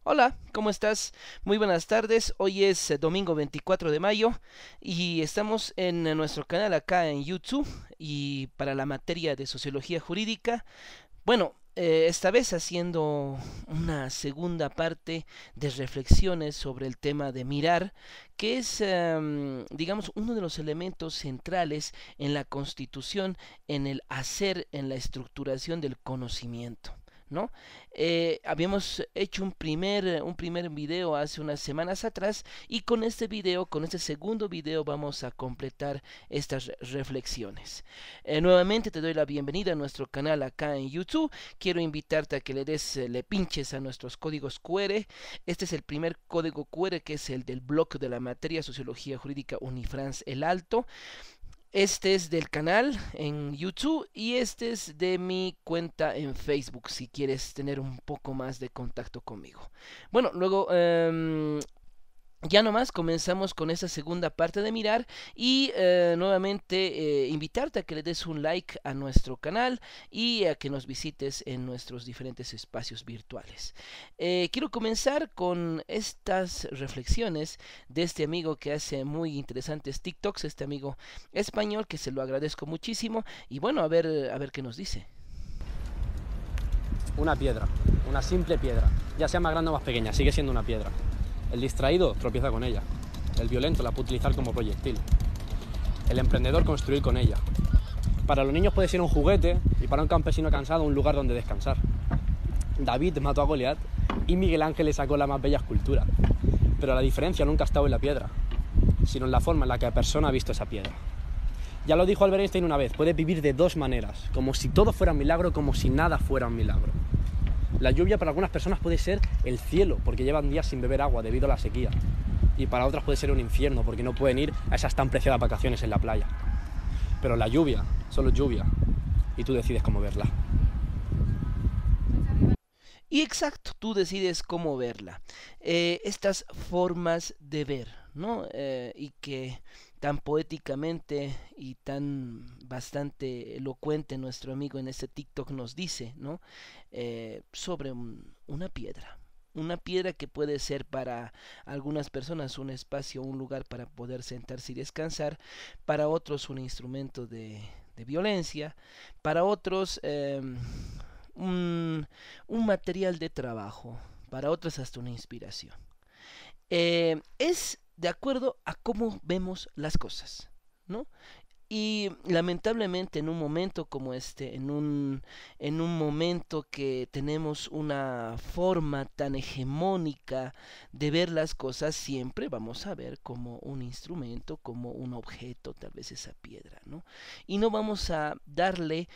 Hola, ¿cómo estás? Muy buenas tardes. Hoy es domingo 24 de mayo y estamos en nuestro canal acá en YouTube y para la materia de sociología jurídica. Bueno, esta vez haciendo una segunda parte de reflexiones sobre el tema de mirar, que es, digamos, uno de los elementos centrales en la constitución, en el hacer, en la estructuración del conocimiento. ¿No? Habíamos hecho un primer video hace unas semanas atrás y con este video, con este segundo video vamos a completar estas reflexiones. Nuevamente te doy la bienvenida a nuestro canal acá en YouTube. Quiero invitarte a que le pinches a nuestros códigos QR. Este es el primer código QR, que es el del bloque de la materia Sociología Jurídica Unifrance El Alto. Este es del canal en YouTube y este es de mi cuenta en Facebook si quieres tener un poco más de contacto conmigo. Bueno, luego ya nomás comenzamos con esta segunda parte de mirar y nuevamente invitarte a que le des un like a nuestro canal y a que nos visites en nuestros diferentes espacios virtuales. Quiero comenzar con estas reflexiones de este amigo que hace muy interesantes TikToks, este amigo español que se lo agradezco muchísimo y bueno, a ver qué nos dice. Una piedra, una simple piedra, ya sea más grande o más pequeña, sigue siendo una piedra. El distraído tropieza con ella, el violento la puede utilizar como proyectil, el emprendedor construir con ella. Para los niños puede ser un juguete y para un campesino cansado un lugar donde descansar. David mató a Goliat y Miguel Ángel le sacó la más bella escultura, pero la diferencia nunca ha estado en la piedra, sino en la forma en la que la persona ha visto esa piedra. Ya lo dijo Albert Einstein una vez, puedes vivir de dos maneras, como si todo fuera un milagro, como si nada fuera un milagro. La lluvia para algunas personas puede ser el cielo, porque llevan días sin beber agua debido a la sequía. Y para otras puede ser un infierno, porque no pueden ir a esas tan preciadas vacaciones en la playa. Pero la lluvia, solo es lluvia, y tú decides cómo verla. Y exacto, tú decides cómo verla. Estas formas de ver, ¿no? Y que tan poéticamente y tan bastante elocuente nuestro amigo en este TikTok nos dice, ¿no? Sobre una piedra. Una piedra que puede ser para algunas personas un espacio, un lugar para poder sentarse y descansar, para otros un instrumento de violencia, para otros un, un material de trabajo, para otros hasta una inspiración. Es de acuerdo a cómo vemos las cosas, ¿no? Y lamentablemente en un momento como este, en un momento que tenemos una forma tan hegemónica de ver las cosas, siempre vamos a ver como un instrumento, como un objeto, tal vez esa piedra, ¿no? Y no vamos a darle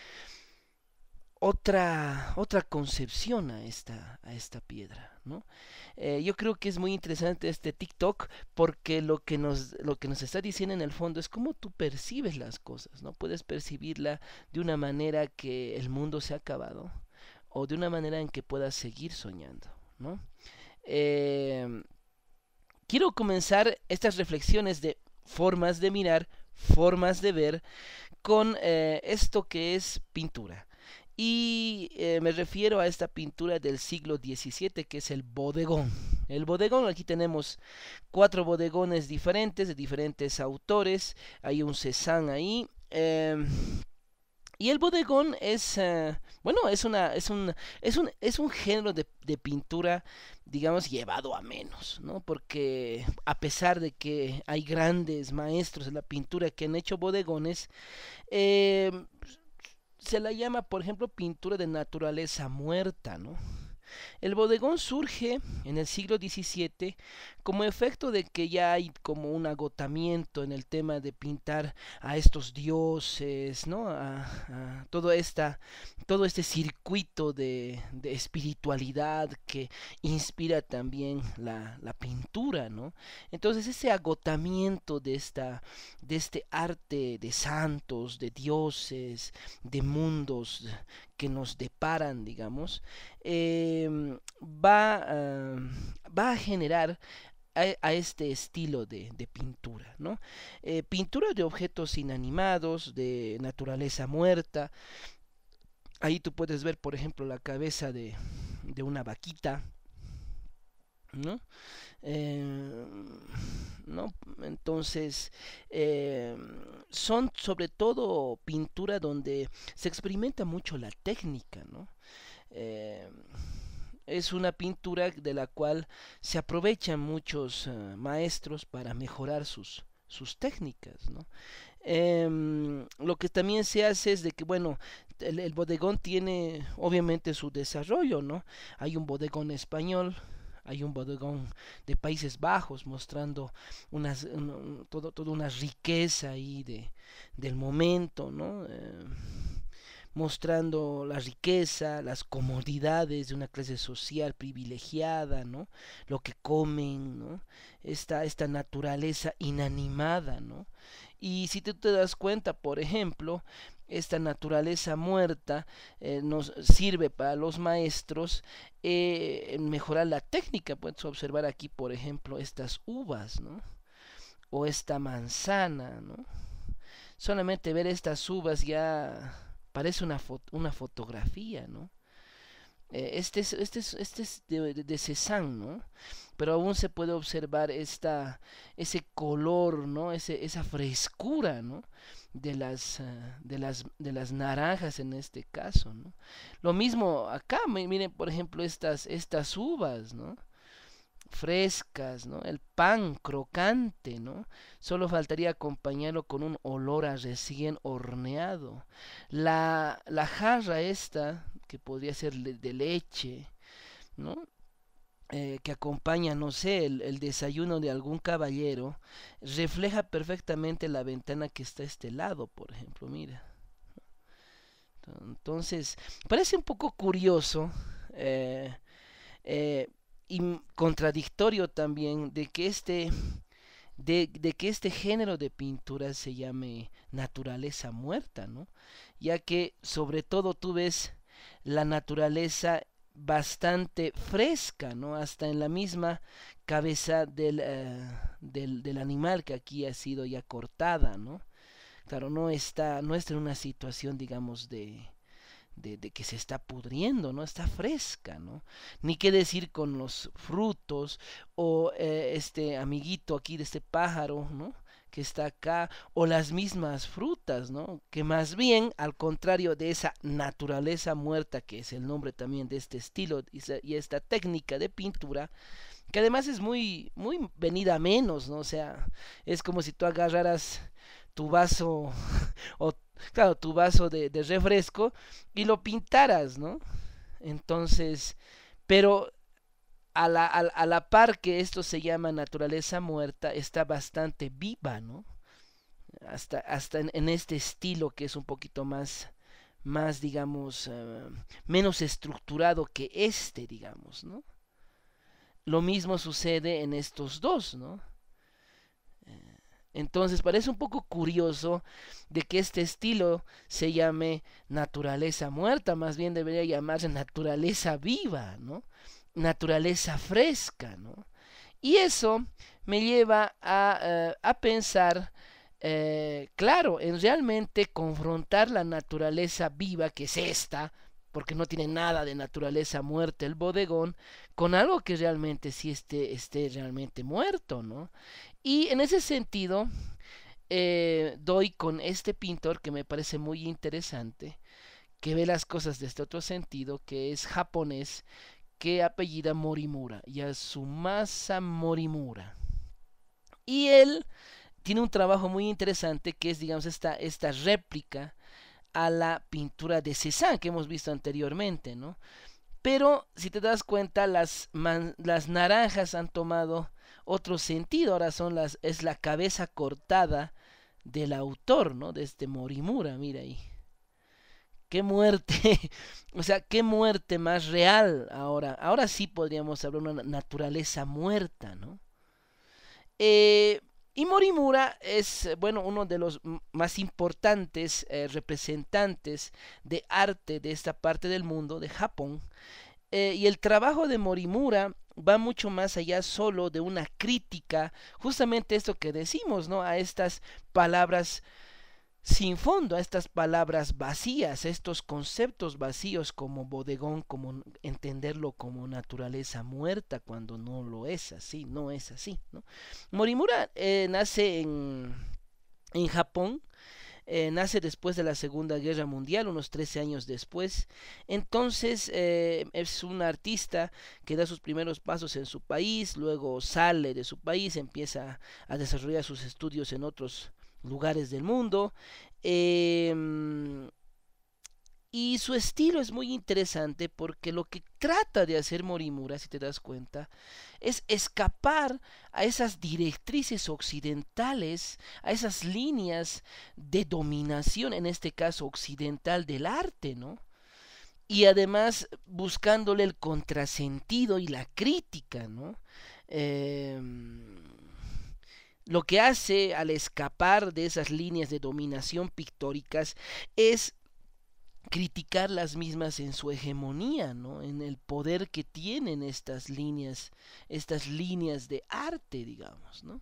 otra concepción a esta piedra, ¿no? Yo creo que es muy interesante este TikTok porque lo que nos está diciendo en el fondo es cómo tú percibes las cosas, ¿no? Puedes percibirla de una manera que el mundo se ha acabado o de una manera en que puedas seguir soñando, ¿no? Eh, Quiero comenzar estas reflexiones de formas de mirar, formas de ver, con esto que es pintura. Y me refiero a esta pintura del siglo XVII que es el bodegón. El bodegón, aquí tenemos cuatro bodegones diferentes, de diferentes autores. Hay un Cézanne ahí. Y el bodegón es, bueno, es un género de pintura, digamos, llevado a menos, ¿no? Porque a pesar de que hay grandes maestros de la pintura que han hecho bodegones, eh, se la llama, por ejemplo, pintura de naturaleza muerta, ¿no? El bodegón surge en el siglo XVII como efecto de que ya hay como un agotamiento en el tema de pintar a estos dioses, ¿no? A todo este circuito de espiritualidad que inspira también la pintura, ¿no? Entonces ese agotamiento de este arte de santos, de dioses, de mundos que nos deparan, digamos, va a generar a este estilo de pintura, ¿no? Pintura de objetos inanimados, de naturaleza muerta. Ahí tú puedes ver, por ejemplo, la cabeza de una vaquita, ¿no? Eh, ¿No? Entonces, eh, son sobre todo pintura donde se experimenta mucho la técnica, ¿no? Eh, es una pintura de la cual se aprovechan muchos maestros para mejorar sus técnicas, ¿no? Lo que también se hace es de que, bueno, el bodegón tiene obviamente su desarrollo, ¿no? Hay un bodegón español, hay un bodegón de Países Bajos mostrando toda una riqueza ahí del momento, ¿no? Mostrando la riqueza, las comodidades de una clase social privilegiada, ¿no? Lo que comen, ¿no? Esta naturaleza inanimada, ¿no? Y si tú te das cuenta, por ejemplo, esta naturaleza muerta nos sirve para los maestros mejorar la técnica. Puedes observar aquí, por ejemplo, estas uvas, ¿no? O esta manzana, ¿no? Solamente ver estas uvas ya parece una fotografía, ¿no? Este es de Cézanne, ¿no? Pero aún se puede observar ese color, ¿no? Esa frescura, ¿no? De las naranjas en este caso, ¿no? Lo mismo acá, miren por ejemplo estas uvas, ¿no? Frescas, ¿no? El pan crocante, ¿no? Solo faltaría acompañarlo con un olor a recién horneado. La jarra esta, que podría ser de leche, ¿no? Que acompaña, no sé, el desayuno de algún caballero, refleja perfectamente la ventana que está a este lado, por ejemplo, mira. Entonces, parece un poco curioso eh, eh, y contradictorio también de que este género de pintura se llame naturaleza muerta, ¿no? Ya que sobre todo tú ves la naturaleza bastante fresca, ¿no? Hasta en la misma cabeza del animal que aquí ha sido ya cortada, ¿no? Claro, no está en una situación, digamos, de que se está pudriendo, ¿no? Está fresca, ¿no? Ni qué decir con los frutos o este amiguito aquí de este pájaro, ¿no? Que está acá, o las mismas frutas, ¿no? Que más bien, al contrario de esa naturaleza muerta, que es el nombre también de este estilo y esta técnica de pintura, que además es muy, muy venida a menos, ¿no? O sea, es como si tú agarraras tu vaso, o claro, tu vaso de refresco y lo pintaras, ¿no? Entonces, pero a la par que esto se llama naturaleza muerta, está bastante viva, ¿no? Hasta en este estilo que es un poquito más digamos, menos estructurado que este, digamos, ¿no? Lo mismo sucede en estos dos, ¿no? Entonces parece un poco curioso de que este estilo se llame naturaleza muerta, más bien debería llamarse naturaleza viva, ¿no? Naturaleza fresca, ¿no? Y eso me lleva a pensar, claro, en realmente confrontar la naturaleza viva, que es esta, porque no tiene nada de naturaleza muerta el bodegón, con algo que realmente sí esté realmente muerto, ¿no? Y en ese sentido, doy con este pintor que me parece muy interesante, que ve las cosas de este otro sentido, que es japonés, que apellida Morimura, Yasumasa Morimura. Y él tiene un trabajo muy interesante que es, digamos, esta réplica a la pintura de Cézanne que hemos visto anteriormente, ¿no? Pero si te das cuenta, las naranjas han tomado otro sentido, ahora es la cabeza cortada del autor, ¿no? De este Morimura, mira ahí. Qué muerte, o sea, qué muerte más real ahora. Ahora sí podríamos hablar de una naturaleza muerta, ¿no? Y Morimura es, bueno, uno de los más importantes representantes de arte de esta parte del mundo, de Japón. Y el trabajo de Morimura va mucho más allá solo de una crítica, justamente esto que decimos, ¿no? A estas palabras sin fondo, a estas palabras vacías, a estos conceptos vacíos como bodegón, como entenderlo como naturaleza muerta cuando no lo es así, no es así, ¿no? Morimura nace en Japón, nace después de la Segunda Guerra Mundial, unos 13 años después. Entonces es un artista que da sus primeros pasos en su país, luego sale de su país, empieza a desarrollar sus estudios en otros lugares del mundo. Eh, y su estilo es muy interesante porque lo que trata de hacer Morimura, si te das cuenta, es escapar a esas directrices occidentales, a esas líneas de dominación, en este caso occidental, del arte, ¿no? Y además buscándole el contrasentido y la crítica, ¿no? Eh, lo que hace al escapar de esas líneas de dominación pictóricas es criticar las mismas en su hegemonía, ¿no? En el poder que tienen estas líneas de arte, digamos, ¿no?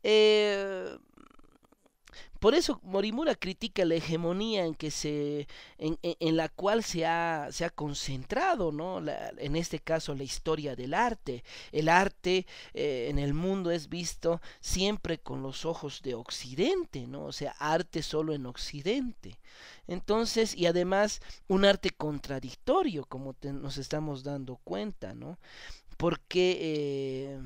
Eh, por eso Morimura critica la hegemonía en la cual se ha concentrado, ¿no? En este caso la historia del arte. El arte en el mundo es visto siempre con los ojos de Occidente, ¿no? O sea, arte solo en Occidente. Entonces, y además un arte contradictorio, como nos estamos dando cuenta, ¿no? Porque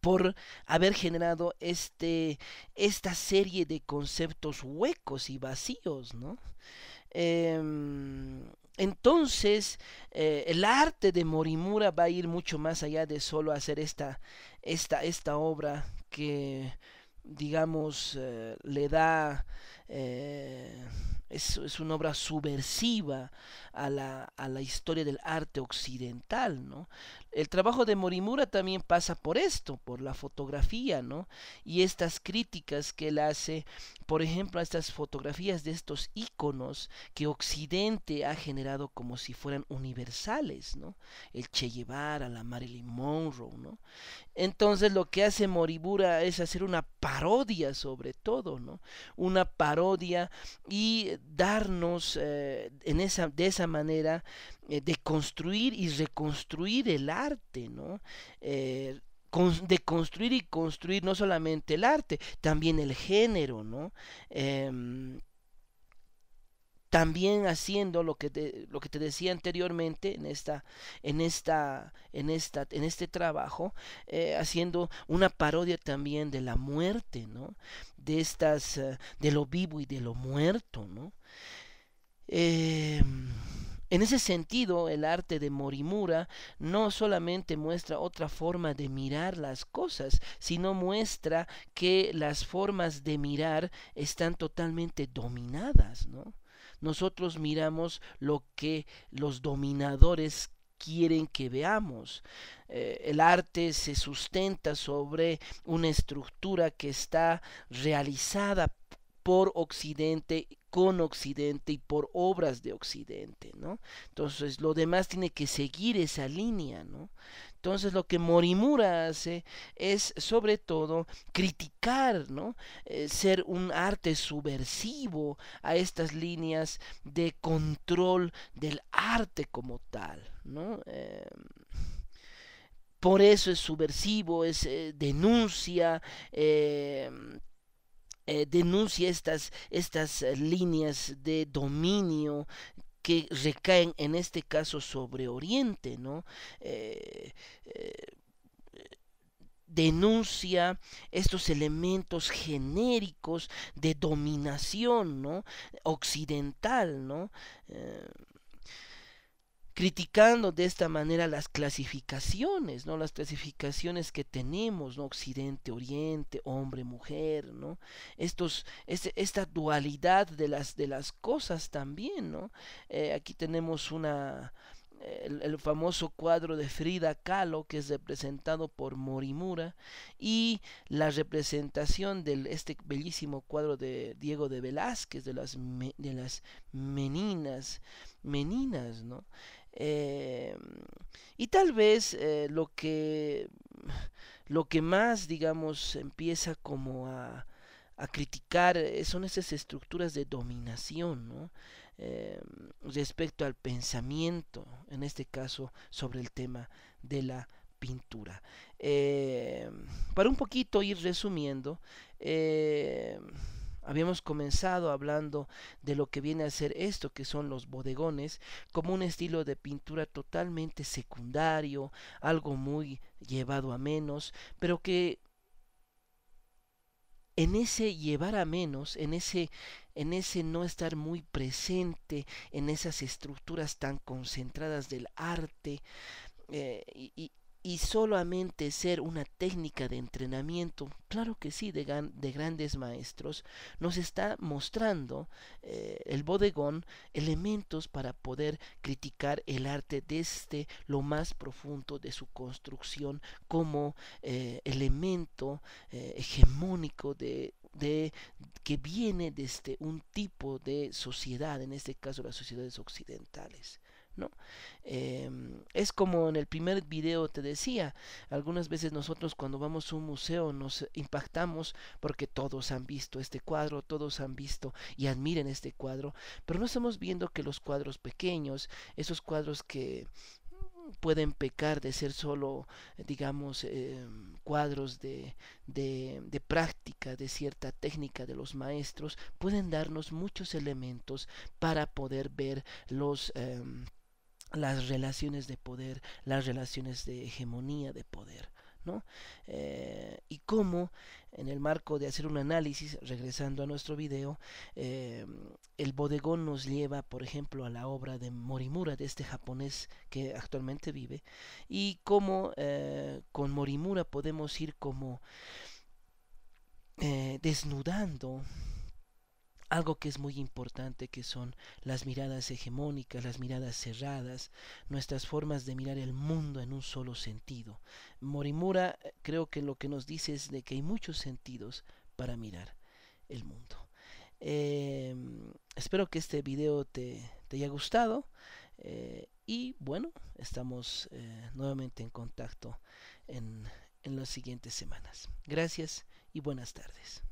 por haber generado esta serie de conceptos huecos y vacíos, ¿no? Entonces, el arte de Morimura va a ir mucho más allá de solo hacer esta obra que, digamos, le da... eh, es una obra subversiva a la historia del arte occidental, ¿no? El trabajo de Morimura también pasa por esto, por la fotografía, ¿no? Y estas críticas que él hace, por ejemplo, a estas fotografías de estos íconos que Occidente ha generado como si fueran universales, ¿no? El Che Guevara, la Marilyn Monroe, ¿no? Entonces lo que hace Moribura es hacer una parodia sobre todo, ¿no? Una parodia y darnos de esa manera de construir y reconstruir el arte, ¿no? De construir y construir no solamente el arte, también el género, ¿no? También haciendo lo que te decía anteriormente en este trabajo, haciendo una parodia también de la muerte, ¿no? De lo vivo y de lo muerto, ¿no? Eh, en ese sentido, el arte de Morimura no solamente muestra otra forma de mirar las cosas, sino muestra que las formas de mirar están totalmente dominadas, ¿no? Nosotros miramos lo que los dominadores quieren que veamos. El arte se sustenta sobre una estructura que está realizada por Occidente, con Occidente y por obras de Occidente, ¿no? Entonces lo demás tiene que seguir esa línea, ¿no? Entonces lo que Morimura hace es sobre todo criticar, ¿no? Ser un arte subversivo a estas líneas de control del arte como tal, ¿no? Por eso es subversivo, es denuncia estas líneas de dominio que recaen en este caso sobre Oriente, ¿no? Eh, denuncia estos elementos genéricos de dominación, ¿no? Occidental, ¿no? Eh, criticando de esta manera las clasificaciones, ¿no? Las clasificaciones que tenemos, ¿no? Occidente, Oriente, hombre, mujer, ¿no? Esta dualidad de las cosas también, ¿no? Aquí tenemos el famoso cuadro de Frida Kahlo, que es representado por Morimura, y la representación de este bellísimo cuadro de Diego de Velázquez, de las meninas, ¿no? Eh, y tal vez lo que más, digamos, empieza como a criticar son esas estructuras de dominación, ¿no? Respecto al pensamiento, en este caso sobre el tema de la pintura. Para un poquito ir resumiendo, habíamos comenzado hablando de lo que viene a ser esto, que son los bodegones, como un estilo de pintura totalmente secundario, algo muy llevado a menos, pero que en ese llevar a menos, en ese no estar muy presente, en esas estructuras tan concentradas del arte, eh, y, y- y solamente ser una técnica de entrenamiento, claro que sí, de grandes maestros, nos está mostrando el bodegón elementos para poder criticar el arte desde lo más profundo de su construcción como elemento hegemónico de que viene desde un tipo de sociedad, en este caso las sociedades occidentales. ¿No? Es como en el primer video te decía, algunas veces nosotros cuando vamos a un museo nos impactamos porque todos han visto este cuadro, todos han visto y admiran este cuadro, pero no estamos viendo que los cuadros pequeños, esos cuadros que pueden pecar de ser solo, digamos, cuadros de práctica, de cierta técnica de los maestros, pueden darnos muchos elementos para poder ver las relaciones de poder, las relaciones de hegemonía de poder, ¿no? Y cómo, en el marco de hacer un análisis, regresando a nuestro video, eh, el bodegón nos lleva, por ejemplo, a la obra de Morimura, de este japonés que actualmente vive, y cómo con Morimura podemos ir como desnudando algo que es muy importante, que son las miradas hegemónicas, las miradas cerradas, nuestras formas de mirar el mundo en un solo sentido. Morimura creo que lo que nos dice es de que hay muchos sentidos para mirar el mundo. Eh, Espero que este video te haya gustado y bueno, estamos nuevamente en contacto en las siguientes semanas. Gracias y buenas tardes.